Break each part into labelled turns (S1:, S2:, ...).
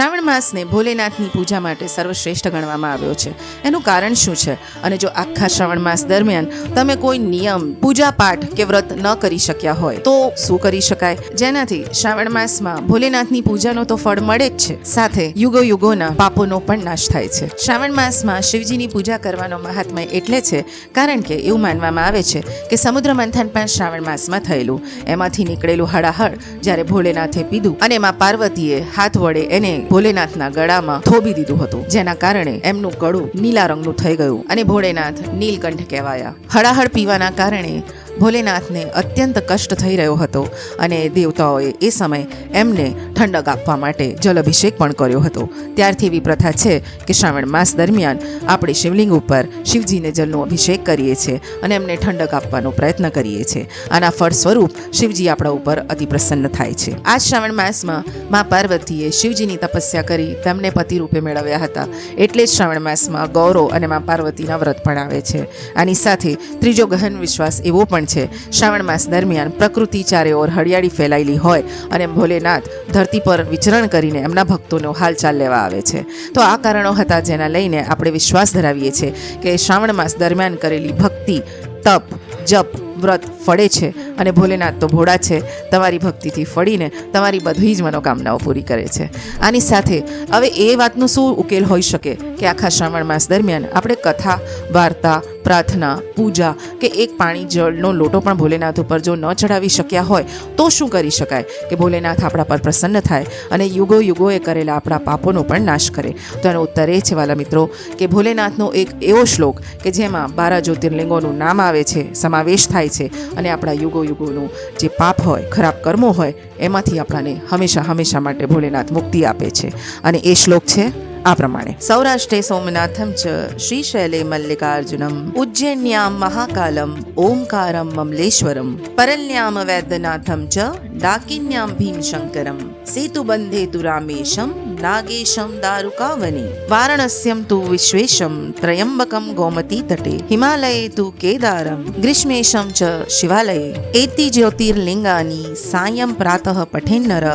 S1: શ્રાવણ માસને ભોલેનાથની પૂજા માટે સર્વશ્રેષ્ઠ ગણવામાં આવ્યો છે. એનું કારણ શું છે? અને જો આખા શ્રાવણ માસ દરમિયાન તમે કોઈ નિયમ, પૂજા પાઠ કે વ્રત ન કરી શક્યા હોય તો શું કરી શકાય, જેનાથી શ્રાવણ માસમાં ભોલેનાથની પૂજાનો તો ફળ મળે જ છે, સાથે યુગો યુગોના પાપોનો પણ નાશ થાય છે. શ્રાવણ માસમાં શિવજીની પૂજા કરવાનો મહાત્મય એટલે છે કારણ કે એવું માનવામાં આવે છે કે સમુદ્ર મંથન પણ શ્રાવણ માસમાં થયેલું. એમાંથી નીકળેલું હળાહળ જ્યારે ભોલેનાથે પીધું અને માં પાર્વતીએ હાથ વડે એને ભોલેનાથના ગળામાં થોભી દીધું હતું, જેના કારણે એમનું ગળું નીલા રંગનું થઈ ગયું અને ભોળેનાથ નીલકંઠ કહેવાયા. હળાહળ પીવાના કારણે ભોલેનાથને અત્યંત કષ્ટ થઈ રહ્યો હતો અને દેવતાઓએ એ સમય એમને ઠંડક આપવા માટે જલ અભિષેક પણ કર્યો હતો. ત્યારથી એવી પ્રથા છે કે શ્રાવણ માસ દરમિયાન આપણે શિવલિંગ ઉપર શિવજીને જલનો અભિષેક કરીએ છીએ અને એમને ઠંડક આપવાનો પ્રયત્ન કરીએ છીએ. આના ફળ સ્વરૂપ શિવજી આપણા ઉપર અતિ પ્રસન્ન થાય છે. આ શ્રાવણ માસમાં મા પાર્વતીએ શિવજીની તપસ્યા કરી તેમને પતિ રૂપે મેળવ્યા હતા, એટલે જ શ્રાવણ માસમાં ગૌરો અને મા પાર્વતીના વ્રત પણ આવે છે. આની સાથે ત્રીજો ગહન વિશ્વાસ એવો પણ છે, શ્રાવણ માસ દરમિયાન પ્રકૃતિ ચારે ઓર હરિયાળી ફેલાયેલી હોય અને ભોલેનાથ ધરતી પર વિચરણ કરીને એમના ભક્તોનો હાલચાલ લેવા આવે છે. તો આ કારણો હતા જેના લઈને આપણે વિશ્વાસ ધરાવીએ છીએ કે શ્રાવણ માસ દરમિયાન કરેલી ભક્તિ, તપ, જપ, વ્રત ફળે છે અને ભોલેનાથ તો ભોળા છે, તમારી ભક્તિથી ફળીને તમારી બધી જ મનોકામનાઓ પૂરી કરે છે. આની સાથે હવે એ વાતનું શું ઉકેલ હોઈ શકે કે આખા શ્રાવણ માસ દરમિયાન આપણે કથા, વાર્તા, પ્રાર્થના, પૂજા કે એક પાણી જળનો લોટો પણ ભોલેનાથ ઉપર જો ન ચડાવી શક્યા હોય તો શું કરી શકાય કે ભોલેનાથ આપણા પર પ્રસન્ન થાય અને યુગો યુગોએ કરેલા આપણા પાપોનો પણ નાશ કરે? તો એનો ઉત્તર એ છે વાલા મિત્રો કે ભોલેનાથનો એક એવો શ્લોક કે જેમાં 12 જ્યોતિર્લિંગોનું નામ આવે છે, સમાવેશ થાય છે અને આપણા યુગો યુગોનું જે પાપ હોય, ખરાબ કર્મો હોય, એમાંથી આપણાને હંમેશા હંમેશા માટે ભોલેનાથ મુક્તિ આપે છે. અને એ શ્લોક છે આ પ્રમાણે: સૌરાષ્ટ્રે સોમનાથમ ચ શ્રીશૈલે મલ્લિકાર્જુનમ ઉજ્જૈન્યામ મહાકાલમ ઓમકારમ મમલેશ્વરમ પરલ્યામ વૈદ્યનાથમ ચ ડાકિન્યામ ભીમશંકરમ સેતુબંધે તુ રામેશમ નાગેશમ દારુકાવને વારાણસ્યમ તુ વિશ્વેશમ ત્રયંબકમ ગોમતી તટે હિમાલયે તુ કેદારમ ગ્રીષ્મેશમ ચ શિવાલયે એતિ જ્યોતિર્લિંગાની સાયં પ્રાતઃ પઠેન્નર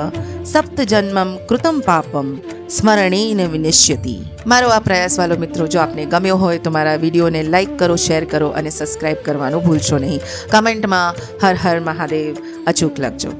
S1: સપ્તજન્મમ કૃતમ પાપમ સ્મરણેન વિનિશ્યતિ. મારો આ પ્રયાસ વાલો મિત્રો જો આપને ગમ્યો હોય તો મારા વિડીયોને લાઇક કરો, શેર કરો અને સબસ્ક્રાઈબ કરવાનું ભૂલશો નહીં. કમેન્ટમાં હર હર મહાદેવ અચૂક લખજો.